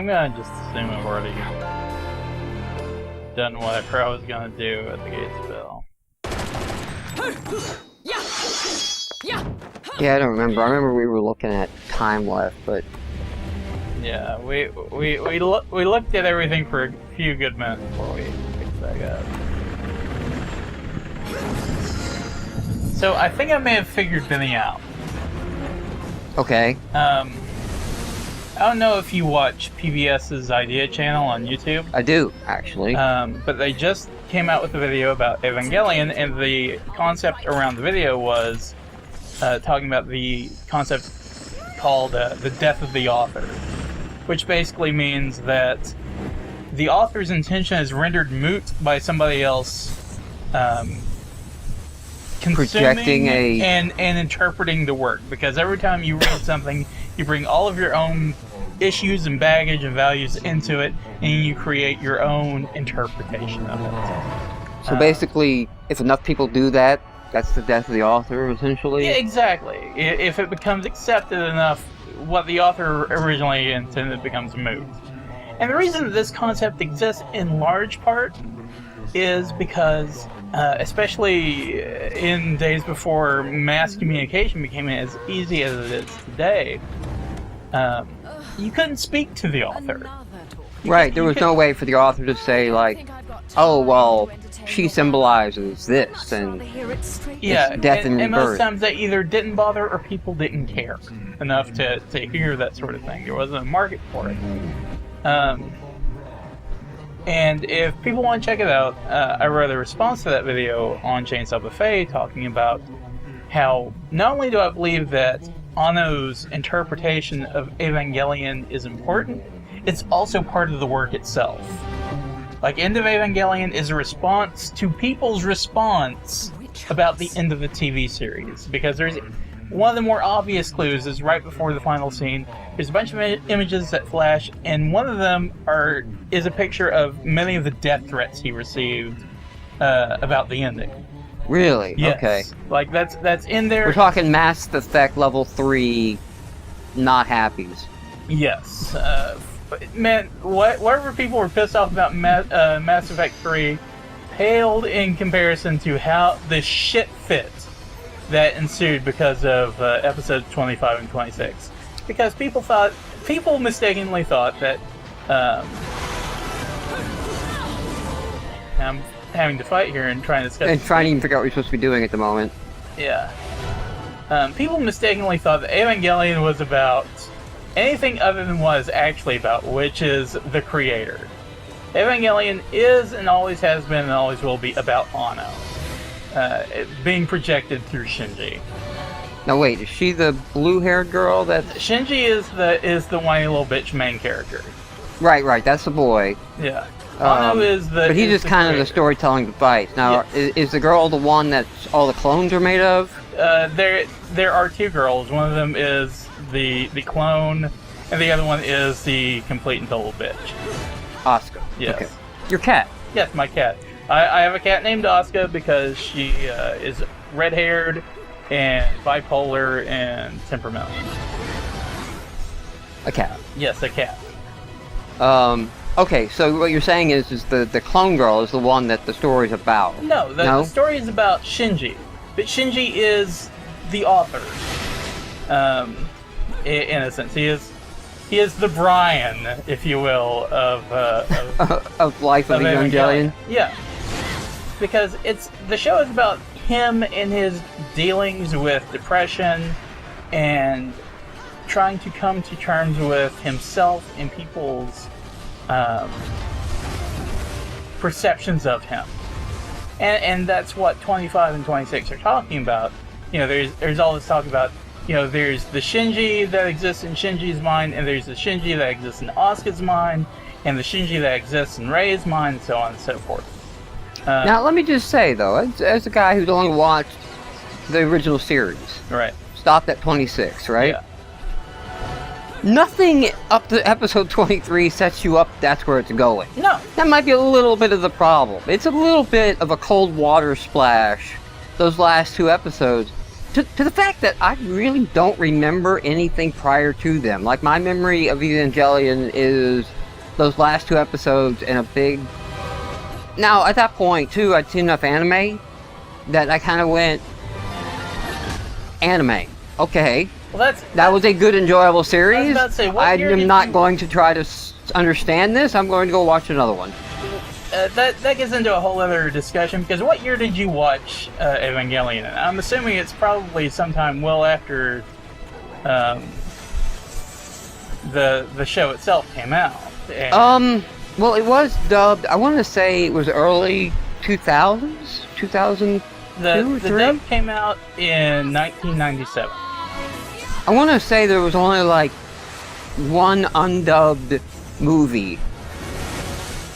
I'm gonna just assume I've already done whatever I was gonna do at the Gates Bell. Yeah, I don't remember. I remember we were looking at time left, but Yeah, we looked at everything for a few good minutes before we picked back up. So I think I may have figured Benny out. okay. I don't know if you watch PBS's Idea channel on YouTube. I do, actually. But they just came out with a video about Evangelion, and the concept around the video was talking about the concept called the death of the author, which basically means that the author's intention is rendered moot by somebody else Projecting and interpreting the work, because every time you read something, you bring all of your own issues and baggage and values into it, and you create your own interpretation of it. So basically, if enough people do that, that's the death of the author, essentially? Yeah, exactly. If it becomes accepted enough, what the author originally intended becomes moot. And the reason that this concept exists in large part is because, especially in days before mass communication became as easy as it is today, you couldn't speak to the author. Right, there was no way for the author to say, like, oh, well, she symbolizes this, and yeah, it's death and most rebirth. times they either didn't bother or people didn't care enough to hear that sort of thing. There wasn't a market for it. And if people want to check it out, I wrote a response to that video on Chainsaw Buffet talking about how not only do I believe that Anno's interpretation of Evangelion is important, it's also part of the work itself. Like, End of Evangelion is a response to people's response about the end of the TV series. Because there's one of the more obvious clues is right before the final scene. There's a bunch of images that flash, and one of them is a picture of many of the death threats he received about the ending. Really? Yes. Okay. Like, that's in there. We're talking Mass Effect level 3 not happies. Yes. Man, whatever people were pissed off about Mass Effect 3 paled in comparison to how the shit fit that ensued because of episodes 25 and 26. Because people mistakenly thought that, I'm having to fight here and trying to discuss... And trying to even figure out what you're supposed to be doing at the moment. Yeah. People mistakenly thought that Evangelion was about anything other than what it's actually about, which is the creator. Evangelion is and always has been and always will be about Anno. Being projected through Shinji. Now wait, is she the blue-haired girl that... Shinji is the whiny little bitch main character. Right, that's the boy. Yeah. Anno is the... But he's just kind of the creator. storytelling device. Now, Yes. is the girl the one that all the clones are made of? There are two girls. One of them is the clone, and the other one is the complete and total bitch. Asuka. Yes. Okay. Your cat. Yes, my cat. I have a cat named Asuka because she is red-haired and bipolar and temperamental. A cat. Yes, a cat. Okay, so what you're saying is the clone girl is the one that the story's about. No, the story is about Shinji. But Shinji is the author. In a sense, he is the Brian, if you will, of Life of Evangelion. Yeah, because the show is about him and his dealings with depression and trying to come to terms with himself and people's perceptions of him. And that's what 25 and 26 are talking about. You know, there's all this talk about, you know, there's the Shinji that exists in Shinji's mind, and there's the Shinji that exists in Asuka's mind, and the Shinji that exists in Rei's mind, and so on and so forth. Now, let me just say, though, as a guy who's only watched the original series, Right. stopped at 26, right? Yeah. Nothing up to episode 23 sets you up that's where it's going. No. That might be a little bit of the problem. It's a little bit of a cold water splash, those last two episodes, to the fact that I really don't remember anything prior to them. Like, my memory of Evangelion is those last 2 episodes and a big... Now, at that point, too, I'd seen enough anime that I kind of went... Anime. Okay. Well, that was a good, enjoyable series. I was about to say, I am not going to try to understand this. I'm going to go watch another one. That gets into a whole other discussion, because what year did you watch Evangelion? I'm assuming it's probably sometime well after the show itself came out. And well, it was dubbed, I want to say it was early 2000s? 2002 or 3? The dub came out in 1997. I want to say there was only like one undubbed movie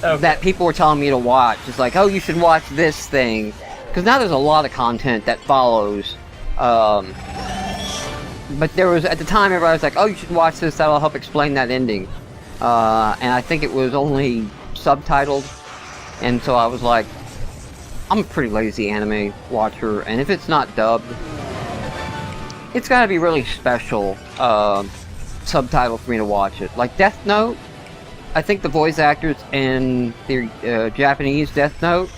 that people were telling me to watch. It's like, oh, you should watch this thing. Because now there's a lot of content that follows. But there was, at the time, everybody was like, oh, you should watch this, that'll help explain that ending. And I think it was only subtitled. And so I was like, I'm a pretty lazy anime watcher, and if it's not dubbed, it's gotta be really special subtitle for me to watch it. Like Death Note, I think the voice actors in the Japanese Death Note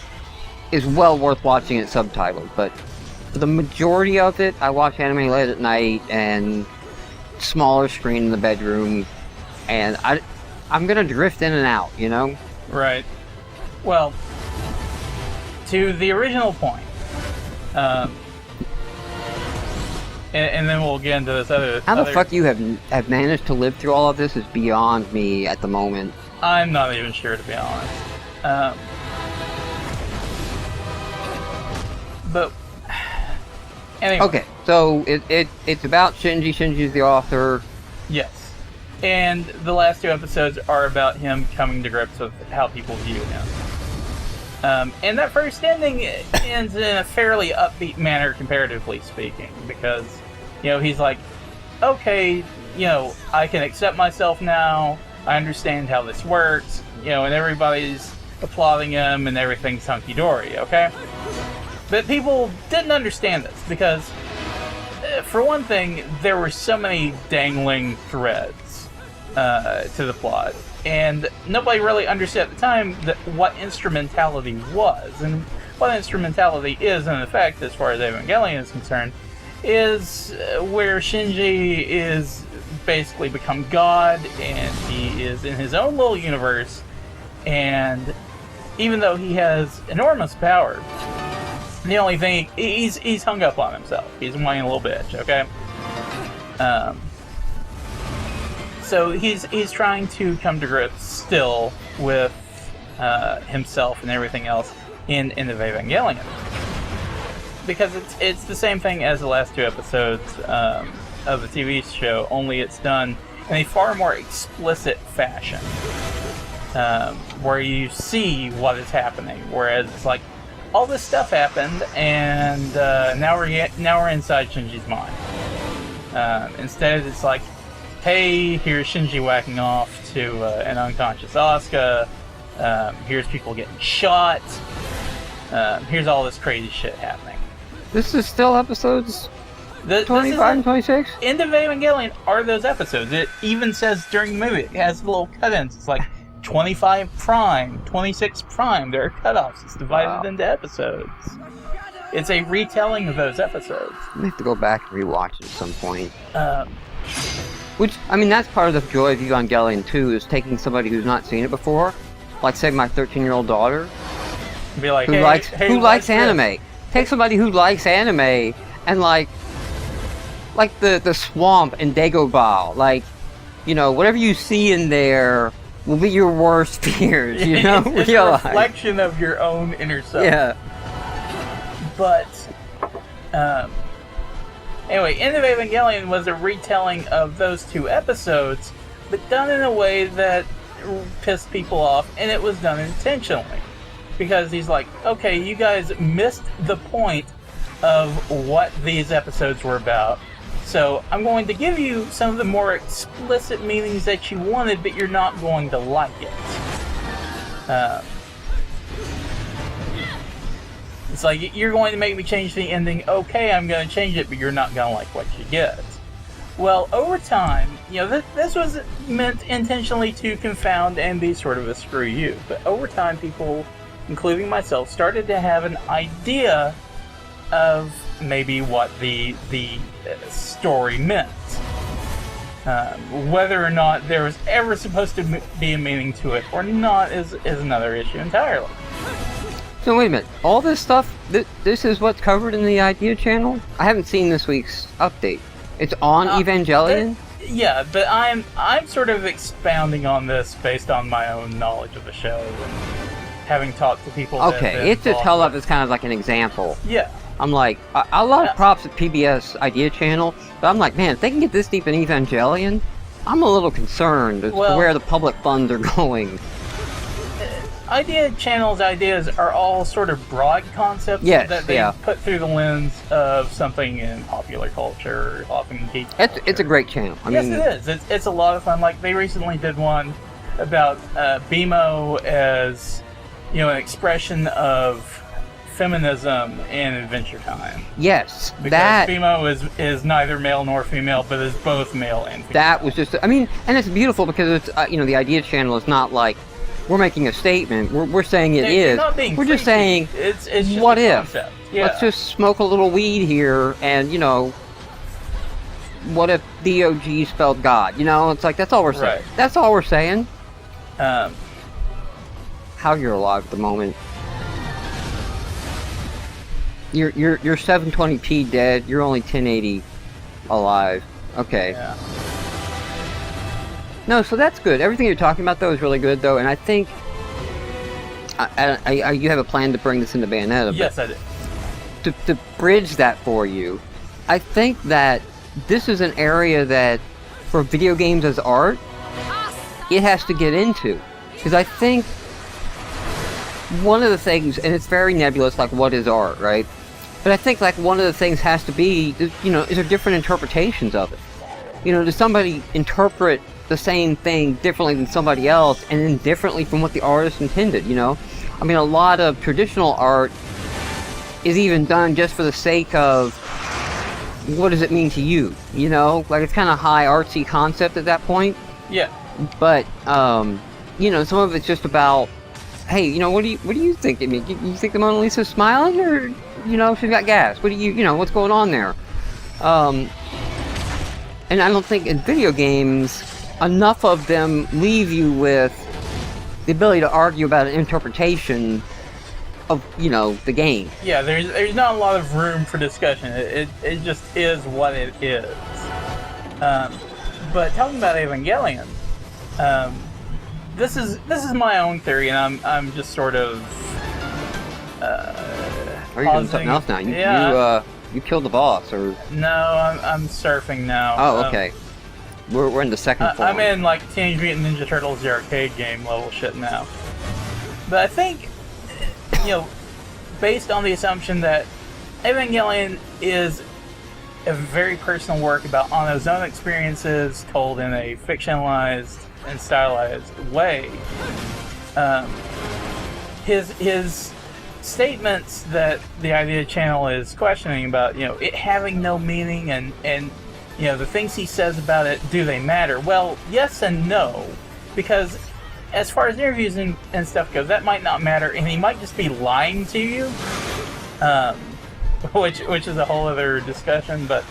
is well worth watching it subtitled, but for the majority of it, I watch anime late at night and smaller screen in the bedroom, and I'm gonna drift in and out, you know? Right. Well, to the original point, and then we'll get into this other... How the fuck you have managed to live through all of this is beyond me at the moment. I'm not even sure, to be honest. But... Anyway. Okay, so it's about Shinji. Shinji's the author. Yes. And the last 2 episodes are about him coming to grips with how people view him. And that first ending ends in a fairly upbeat manner, comparatively speaking, because, you know, he's like, okay, you know, I can accept myself now, I understand how this works, you know, and everybody's applauding him and everything's hunky-dory, okay? But people didn't understand this, because, for one thing, there were so many dangling threads to the plot. And nobody really understood at the time what instrumentality was. And what instrumentality is, in effect, as far as Evangelion is concerned, is where Shinji is basically become God, and he is in his own little universe. And even though he has enormous power, the only thing, he's hung up on himself. He's a whiny little bitch, okay? So he's trying to come to grips still with himself and everything else in the Evangelion, because it's the same thing as the last 2 episodes of the TV show, only it's done in a far more explicit fashion, where you see what is happening. Whereas it's like, all this stuff happened, and now we're inside Shinji's mind. Instead, it's like, hey, here's Shinji whacking off to an unconscious Asuka. Here's people getting shot. Here's all this crazy shit happening. This is still episodes 25 and 26? End of Evangelion are those episodes. It even says during the movie, it has little cut-ins. It's like 25 prime, 26 prime. There are cut-offs. It's divided into episodes. It's a retelling of those episodes. I have to go back and rewatch it at some point. Which, I mean, that's part of the joy of Evangelion, too, is taking somebody who's not seen it before, like, say, my 13-year-old daughter, be like, who likes anime. Take somebody who likes anime, and, like the swamp in Dagobah, like, you know, whatever you see in there will be your worst fears, you know? It's a reflection of your own inner self. Yeah. But, anyway, End of Evangelion was a retelling of those 2 episodes, but done in a way that pissed people off, and it was done intentionally. Because he's like, okay, you guys missed the point of what these episodes were about, so I'm going to give you some of the more explicit meanings that you wanted, but you're not going to like it. It's like, you're going to make me change the ending. Okay, I'm going to change it, but you're not going to like what you get. Well, over time, this was meant intentionally to confound and be sort of a screw you. But over time, people, including myself, started to have an idea of maybe what the story meant. Whether or not there was ever supposed to be a meaning to it or not is another issue entirely. So wait a minute, all this stuff, this is what's covered in the Idea channel? I haven't seen this week's update. It's on Evangelion? Yeah, but I'm sort of expounding on this based on my own knowledge of the show and having talked to people. Okay, it's just held up as kind of like an example. Yeah. I'm like, a lot of props at PBS Idea channel, but I'm like, man, if they can get this deep in Evangelion, I'm a little concerned as to where the public funds are going. Idea channel's ideas are all sort of broad concepts that they put through the lens of something in popular culture, often geek culture. It's a great channel. I mean, it is. It's a lot of fun. Like, they recently did one about BMO as, an expression of feminism in Adventure Time. Yes, because BMO is neither male nor female, but is both male and female. That was just, and it's beautiful because it's, the Idea channel is not like, we're making a statement. We're saying it is. We're just saying, it's just what a if? Concept. Yeah. Let's just smoke a little weed here, and what if DOG spelled God? It's like, that's all we're saying. Right. That's all we're saying. How you're alive at the moment? You're 720p dead. You're only 1080 alive. Okay. Yeah. No, so that's good. Everything you're talking about, though, is really good, though, and I think you have a plan to bring this into Bayonetta. Yes, I do. To bridge that for you, I think that this is an area that, for video games as art, it has to get into. Because I think one of the things, and it's very nebulous, like, what is art, right? But I think, like, one of the things has to be, is there different interpretations of it? Does somebody interpret the same thing differently than somebody else, and then differently from what the artist intended, I mean, a lot of traditional art is even done just for the sake of, what does it mean to you? Like, it's kind of high artsy concept at that point. Yeah. But, some of it's just about, hey, what do you think? I mean, you think the Mona Lisa's smiling, or, she's got gas? What do what's going on there? And I don't think in video games, enough of them leave you with the ability to argue about an interpretation of, the game. Yeah, there's not a lot of room for discussion. It just is what it is. But talking about Evangelion, this is my own theory, and I'm just sort of. Are you doing something else now? You killed the boss, or? No, I'm surfing now. Oh, okay. We're in the second form. I'm in, like, Teenage Mutant Ninja Turtles, the arcade game level shit now. But I think, based on the assumption that Evangelion is a very personal work about Anno's own experiences told in a fictionalized and stylized way, his statements that the Idea channel is questioning about, it having no meaning and the things he says about it, do they matter? Well, yes and no, because as far as interviews and stuff goes, that might not matter, and he might just be lying to you, which is a whole other discussion, but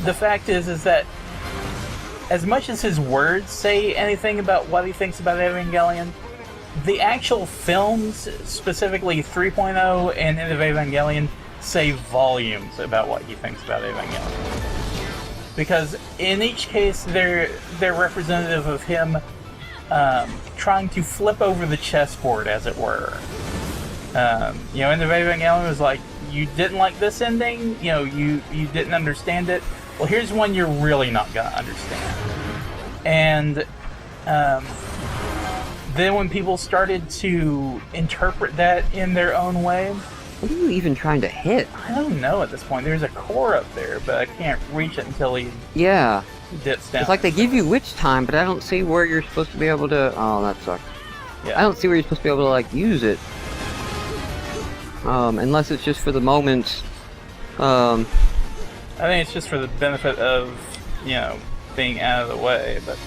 the fact is that as much as his words say anything about what he thinks about Evangelion, the actual films, specifically 3.0 and End of Evangelion, say volumes about what he thinks about Evangelion. Because in each case, they're representative of him trying to flip over the chessboard, as it were. End of Evangelion was like, you didn't like this ending, you didn't understand it. Well, here's one you're really not gonna understand. And then when people started to interpret that in their own way, what are you even trying to hit? I don't know at this point. There's a core up there, but I can't reach it until he dips down. It's like they give you witch time, but I don't see where you're supposed to be able to. Oh, that sucks. Yeah. I don't see where you're supposed to be able to, like, use it. Unless it's just for the moment. I think it's just for the benefit of, you know, being out of the way, but...